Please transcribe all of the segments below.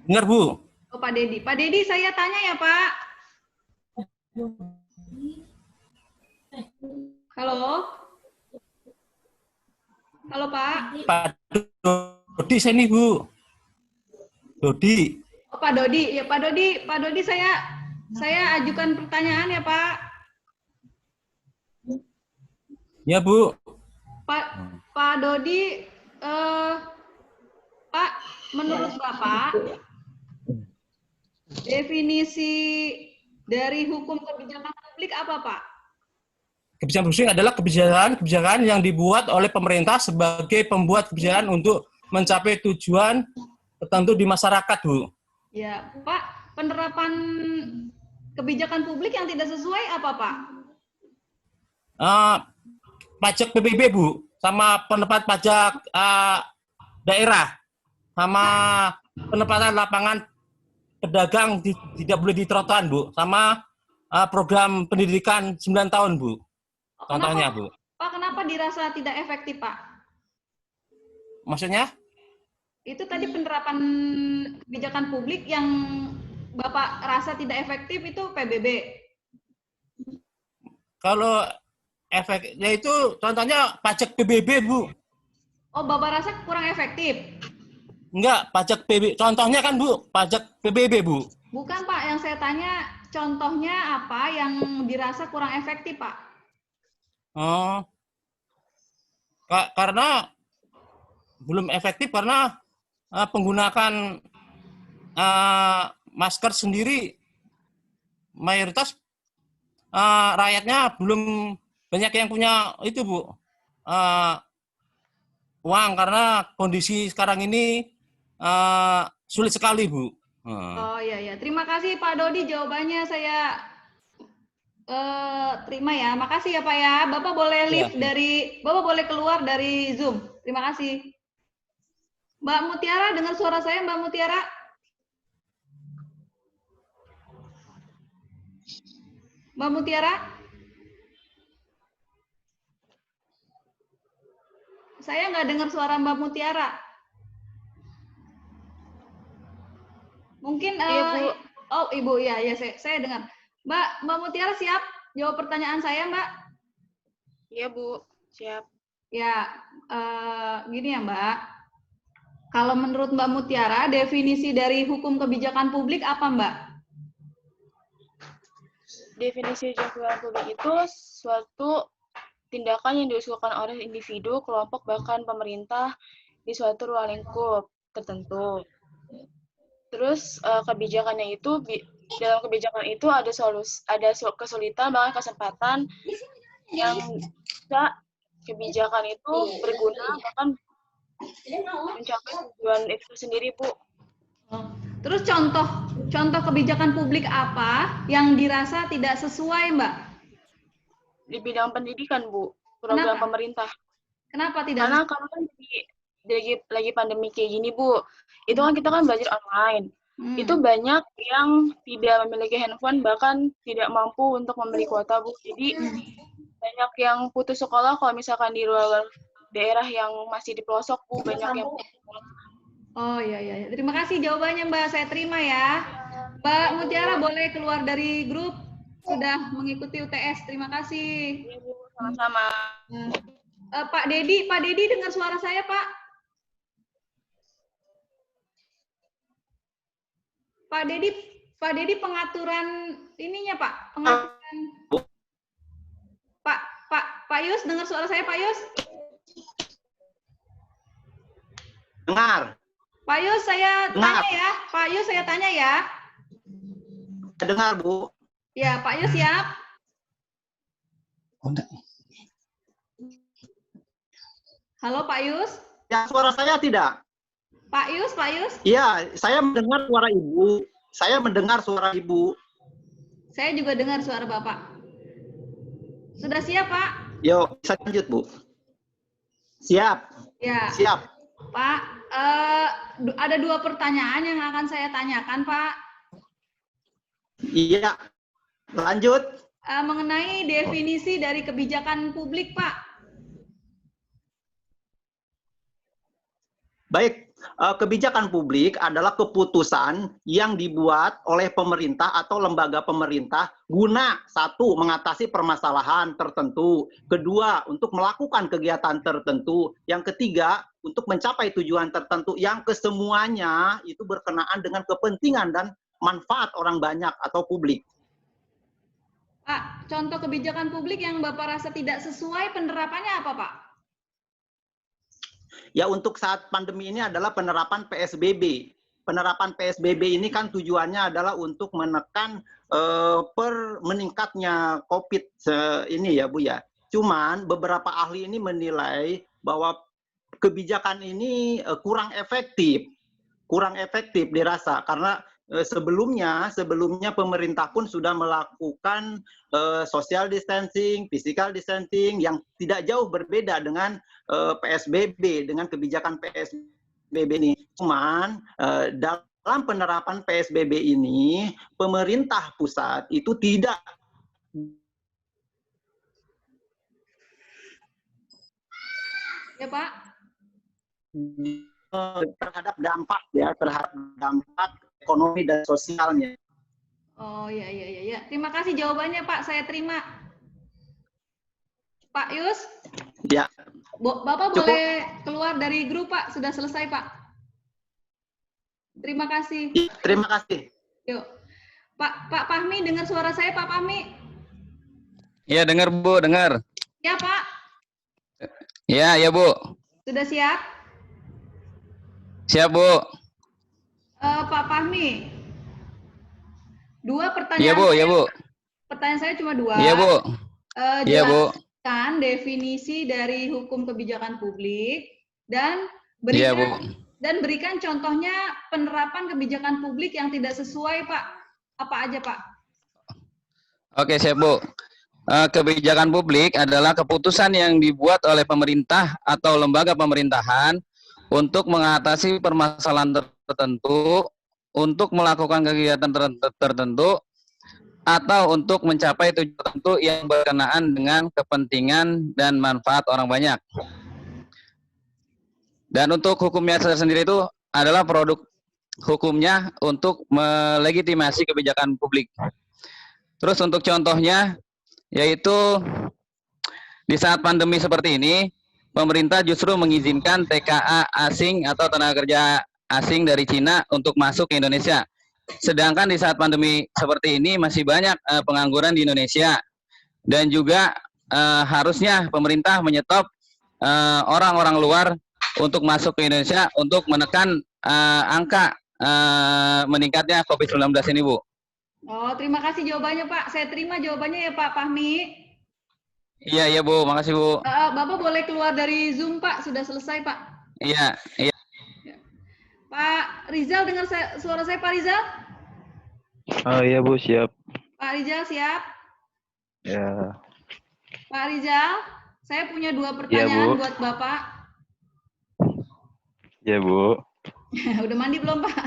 Dengar, Bu. Oh, Pak Dedi. Pak Dedi, saya tanya ya, Pak. Halo? Halo, Pak. Pak Dodi saya nih, Bu. Dodi. Oh, Pak Dodi. Ya, Pak Dodi. Pak Dodi, saya ajukan pertanyaan ya, Pak. Ya, Bu. Pak Dodi, Pak, menurut Bapak, definisi dari hukum kebijakan publik apa, Pak? Kebijakan publik adalah kebijakan yang dibuat oleh pemerintah sebagai pembuat kebijakan untuk mencapai tujuan tertentu di masyarakat, Bu. Ya, Pak, penerapan kebijakan publik yang tidak sesuai apa, Pak? Pajak PBB, Bu, sama penempatan pajak daerah, sama penempatan lapangan pedagang tidak boleh di trotoar, Bu, sama program pendidikan 9 tahun, Bu. Contohnya, Bu. Pak, kenapa dirasa tidak efektif, Pak? Maksudnya? Itu tadi penerapan kebijakan publik yang Bapak rasa tidak efektif itu PBB. Kalau efeknya itu contohnya pajak PBB, Bu. Oh, Bapak rasa kurang efektif? Enggak, pajak PBB. Contohnya kan, Bu, pajak PBB, Bu. Bukan, Pak. Yang saya tanya contohnya apa yang dirasa kurang efektif, Pak? Oh, karena belum efektif karena penggunakan masker sendiri mayoritas rakyatnya belum banyak yang punya itu, Bu, uang karena kondisi sekarang ini sulit sekali, Bu. Oh iya. Terima kasih Pak Dodi, jawabannya saya terima ya. Makasih ya Pak ya. Bapak boleh leave Bapak boleh keluar dari Zoom. Terima kasih. Mbak Mutiara, dengar suara saya Mbak Mutiara? Mbak Mutiara? Saya nggak dengar suara Mbak Mutiara. Mungkin Bu. Oh Ibu ya saya dengar. Mbak Mutiara siap jawab pertanyaan saya, Mbak? Iya, Bu. Siap. Ya, gini ya, Mbak. Kalau menurut Mbak Mutiara, definisi dari hukum kebijakan publik apa, Mbak? Definisi kebijakan publik itu suatu tindakan yang diusulkan oleh individu, kelompok, bahkan pemerintah di suatu ruang lingkup tertentu. Terus kebijakannya itu dalam kebijakan itu ada kesulitan, bahkan kesempatan yang bisa kebijakan itu berguna bahkan mencapai tujuan itu sendiri, Bu. Terus contoh kebijakan publik apa yang dirasa tidak sesuai, Mbak? Di bidang pendidikan, Bu, program pemerintah. Kenapa tidak? Karena kan lagi pandemi kayak gini, Bu. Itu kan kita kan belajar online. Itu banyak yang tidak memiliki handphone, bahkan tidak mampu untuk membeli kuota, Bu. Jadi banyak yang putus sekolah kalau misalkan di luar daerah yang masih di pelosok, Bu. Banyak yang putus sekolah. Oh iya. Terima kasih jawabannya, Mbak. Saya terima ya. Mbak Mutiara boleh keluar dari grup. Sudah mengikuti UTS. Terima kasih. Iya, Bu. Sama-sama. Pak Dedi dengar suara saya, Pak? Pak Dedi pengaturan ininya, Pak. Pengaturan. Pak Yus dengar suara saya, Pak Yus? Dengar. Pak Yus, saya tanya ya. Pak Yus, saya tanya ya. Dengar, Bu. Ya, Pak Yus siap. Halo, Pak Yus. Ya, suara saya tidak. Pak Yus. Iya, saya mendengar suara Ibu. Saya mendengar suara Ibu. Saya juga dengar suara Bapak. Sudah siap, Pak? Yuk, bisa lanjut, Bu. Siap. Ya. Siap. Pak, ada 2 pertanyaan yang akan saya tanyakan, Pak. Iya. Lanjut. Mengenai definisi dari kebijakan publik, Pak. Baik. Kebijakan publik adalah keputusan yang dibuat oleh pemerintah atau lembaga pemerintah guna satu mengatasi permasalahan tertentu, kedua untuk melakukan kegiatan tertentu, yang ketiga untuk mencapai tujuan tertentu yang kesemuanya itu berkenaan dengan kepentingan dan manfaat orang banyak atau publik. Pak, contoh kebijakan publik yang Bapak rasa tidak sesuai penerapannya apa, Pak? Ya, untuk saat pandemi ini adalah penerapan PSBB. Penerapan PSBB ini kan tujuannya adalah untuk menekan meningkatnya COVID ini ya Bu ya. Cuman beberapa ahli ini menilai bahwa kebijakan ini kurang efektif dirasa karena sebelumnya pemerintah pun sudah melakukan social distancing, physical distancing yang tidak jauh berbeda dengan PSBB, dengan kebijakan PSBB ini. Cuman dalam penerapan PSBB ini pemerintah pusat itu tidak Ya, Pak. terhadap dampak ekonomi dan sosialnya. Oh, ya. Terima kasih jawabannya, Pak. Saya terima. Pak Yus, Ya, Bapak cukup. boleh keluar dari grup, Pak. Sudah selesai, Pak. Terima kasih. Terima kasih. Yuk. Pak Fahmi, dengar suara saya, Pak Fahmi? Iya, dengar Bu, dengar. Ya, Pak. Ya, ya Bu. Sudah siap? Siap Bu. Pak Fahmi, dua Iya pertanyaan. Bu, ya Bu. Pertanyaan saya cuma dua. Iya Bu. Iya Bu. Jelaskan definisi dari hukum kebijakan publik dan Iya Bu. berikan contohnya penerapan kebijakan publik yang tidak sesuai, Pak. Apa aja, Pak? Oke, siap Bu. Kebijakan publik adalah keputusan yang dibuat oleh pemerintah atau lembaga pemerintahan untuk mengatasi permasalahan tertentu, untuk melakukan kegiatan tertentu, atau untuk mencapai tujuan tertentu yang berkenaan dengan kepentingan dan manfaat orang banyak. Dan untuk hukumnya sendiri itu adalah produk hukumnya untuk melegitimasi kebijakan publik. Terus untuk contohnya, yaitu di saat pandemi seperti ini, pemerintah justru mengizinkan TKA asing atau tenaga kerja asing dari Cina untuk masuk ke Indonesia. Sedangkan di saat pandemi seperti ini masih banyak pengangguran di Indonesia. Dan juga harusnya pemerintah menyetop orang-orang luar untuk masuk ke Indonesia untuk menekan angka meningkatnya COVID-19 ini, Bu. Oh, terima kasih jawabannya, Pak. Saya terima jawabannya ya, Pak Fahmi. Iya, iya Bu, makasih Bu. Bapak boleh keluar dari Zoom, Pak. Sudah selesai, Pak. Iya, iya. Pak Rizal, dengar suara saya, Pak Rizal? Oh iya Bu, siap. Pak Rizal, siap? Ya. Pak Rizal, saya punya dua pertanyaan Bu. buat Bapak. Ya Bu. Udah mandi belum, Pak?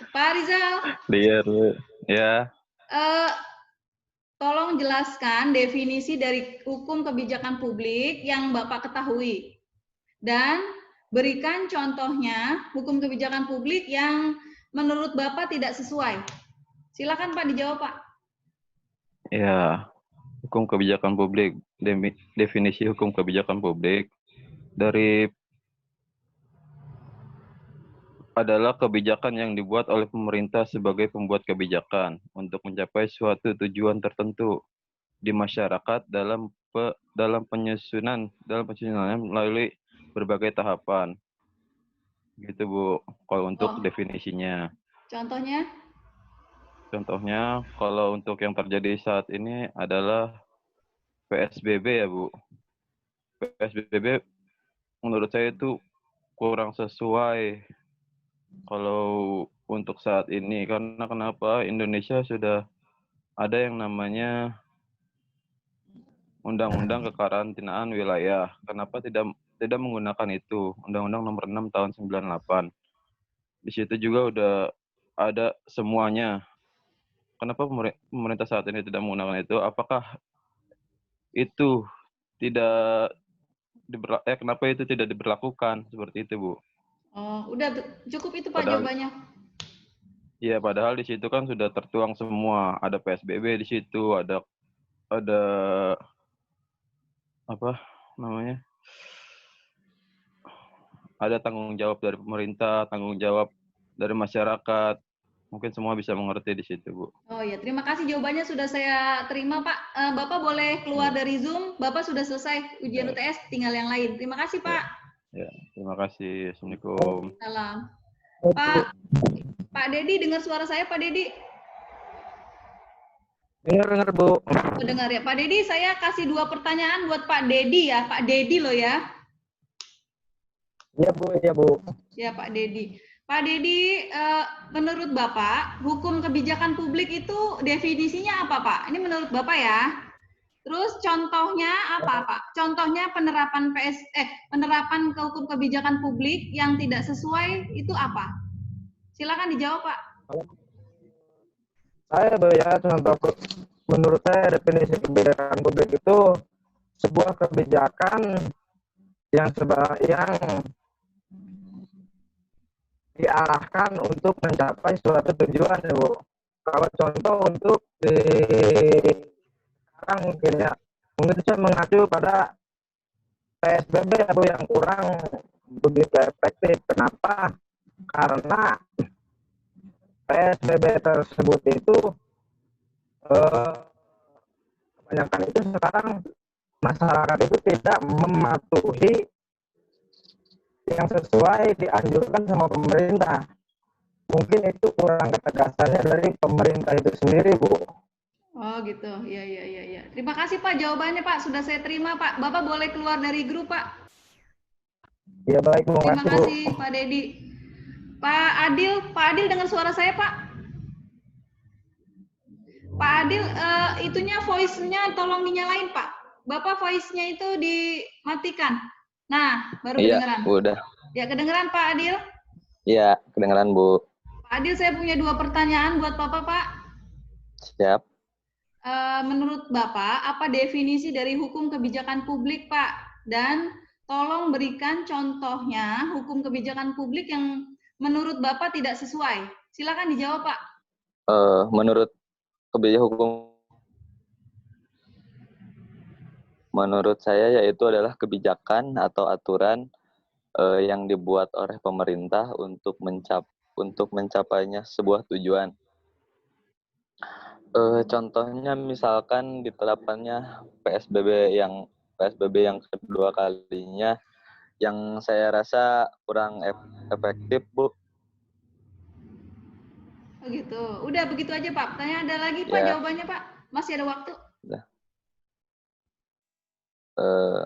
Pak Rizal. Lihat Bu. Ya. Tolong jelaskan definisi dari hukum kebijakan publik yang Bapak ketahui. Dan berikan contohnya hukum kebijakan publik yang menurut Bapak tidak sesuai. Silakan Pak dijawab, Pak. Ya. Hukum kebijakan publik. Definisi hukum kebijakan publik dari adalah kebijakan yang dibuat oleh pemerintah sebagai pembuat kebijakan untuk mencapai suatu tujuan tertentu di masyarakat dalam penyusunan melalui berbagai tahapan. Gitu Bu, kalau untuk definisinya. Contohnya? Contohnya kalau untuk yang terjadi saat ini adalah PSBB ya Bu. PSBB menurut saya itu kurang sesuai kalau untuk saat ini, karena kenapa Indonesia sudah ada yang namanya Undang-Undang Kekarantinaan Wilayah. Kenapa tidak menggunakan itu? Undang-Undang Nomor 6 Tahun 98. Di situ juga udah ada semuanya. Kenapa pemerintah saat ini tidak menggunakan itu? Apakah itu tidak kenapa itu tidak diberlakukan seperti itu, Bu? Oh, udah cukup itu Pak Padahal jawabannya. Iya, padahal di situ kan sudah tertuang semua. Ada PSBB di situ, ada apa namanya? Ada tanggung jawab dari pemerintah, tanggung jawab dari masyarakat. Mungkin semua bisa mengerti di situ, Bu. Oh ya, terima kasih jawabannya sudah saya terima Pak. Bapak boleh keluar dari Zoom. Bapak sudah selesai ujian Ya, UTS, tinggal yang lain. Terima kasih ya, Pak. ya. Terima kasih. Assalamualaikum. Salam. Pak Dedi, dengar suara saya Pak Dedi? Dengar Bu. Oh, dengar ya Pak Dedi. Saya kasih 2 pertanyaan buat Pak Dedi ya. Pak Dedi loh ya. Iya Bu, iya Bu. Ya Pak Dedi. Pak Dedi, menurut Bapak, hukum kebijakan publik itu definisinya apa Pak? Ini menurut Bapak ya. Terus contohnya apa Pak? Contohnya penerapan penerapan ke hukum kebijakan publik yang tidak sesuai itu apa? Silakan dijawab Pak. Saya Bu ya, menurut saya definisi kebijakan publik itu sebuah kebijakan yang diarahkan untuk mencapai suatu tujuan ya Bu. Kalau contoh untuk di sekarang mungkin saya mengacu pada PSBB ya Bu yang kurang begitu efektif. Kenapa? Karena PSBB tersebut itu kebanyakan itu sekarang masyarakat itu tidak mematuhi yang sesuai dianjurkan sama pemerintah. Mungkin itu kurang ketegasannya dari pemerintah itu sendiri, Bu. Oh gitu, ya. Terima kasih Pak jawabannya Pak, sudah saya terima Pak. Bapak boleh keluar dari grup Pak. Ya baik, Bu. Terima kasih Pak Dedi. Pak Adil dengar suara saya Pak? Pak Adil, itunya voice-nya tolong dinyalain Pak. Bapak voice-nya itu dimatikan. Nah, baru kedengeran. Iya, udah. Ya, kedengeran Pak Adil? Iya, kedengeran Bu. Pak Adil, saya punya 2 pertanyaan buat Bapak Pak. Siap. Menurut Bapak, apa definisi dari hukum kebijakan publik Pak? Dan tolong berikan contohnya hukum kebijakan publik yang menurut Bapak tidak sesuai. Silakan dijawab Pak. Menurut kebijakan hukum, menurut saya yaitu adalah kebijakan atau aturan yang dibuat oleh pemerintah untuk mencapainya sebuah tujuan. Contohnya misalkan diterapkannya PSBB yang kedua kalinya, yang saya rasa kurang efektif, Bu. Oh gitu. Udah begitu aja Pak. Pertanyaan ada lagi Pak Ya. jawabannya Pak? Masih ada waktu?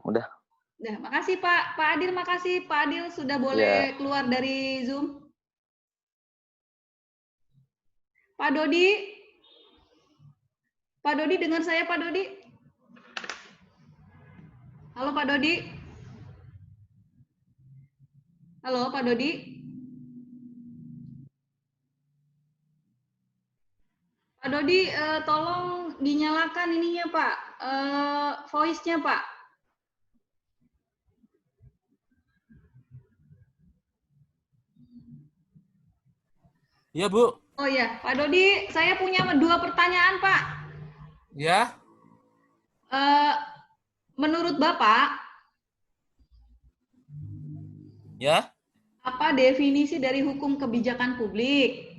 Udah. Udah, makasih Pak. Pak Adil makasih. Pak Adil sudah boleh keluar dari Zoom. Pak Dodi. Pak Dodi dengar saya Pak Dodi? Halo Pak Dodi. Halo Pak Dodi. Pak Dodi, tolong dinyalakan ininya Pak, voice-nya Pak. Iya, Bu. Oh ya, Pak Dodi, saya punya 2 pertanyaan Pak. Ya. Menurut Bapak, Ya. apa definisi dari hukum kebijakan publik?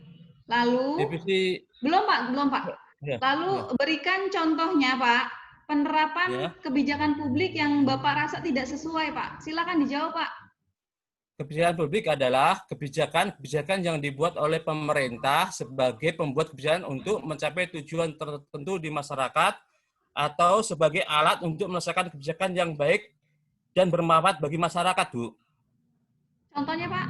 Lalu, Definisi belum Pak. ya. Lalu berikan contohnya Pak, penerapan Ya. kebijakan publik yang Bapak rasa tidak sesuai Pak. Silakan dijawab Pak. Kebijakan publik adalah kebijakan yang dibuat oleh pemerintah sebagai pembuat kebijakan untuk mencapai tujuan tertentu di masyarakat atau sebagai alat untuk menyelesaikan kebijakan yang baik dan bermanfaat bagi masyarakat, Bu. Contohnya Pak.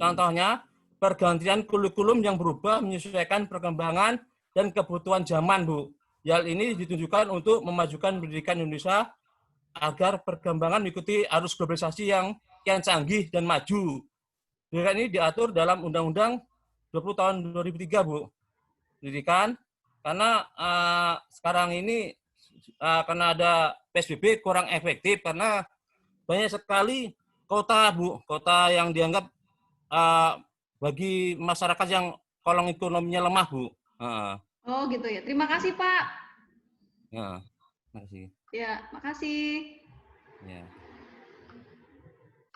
Contohnya, pergantian kurikulum yang berubah menyesuaikan perkembangan dan kebutuhan zaman, Bu. Hal ini ditunjukkan untuk memajukan pendidikan Indonesia agar perkembangan mengikuti arus globalisasi yang canggih dan maju. Pendidikan ini diatur dalam Undang-Undang 20 tahun 2003, Bu. Pendidikan, karena sekarang ini karena ada PSBB kurang efektif karena banyak sekali kota, Bu, kota yang dianggap bagi masyarakat yang kolong ekonominya lemah, Bu. Oh gitu ya. Terima kasih Pak. Ya, makasih. Ya, makasih. Ya.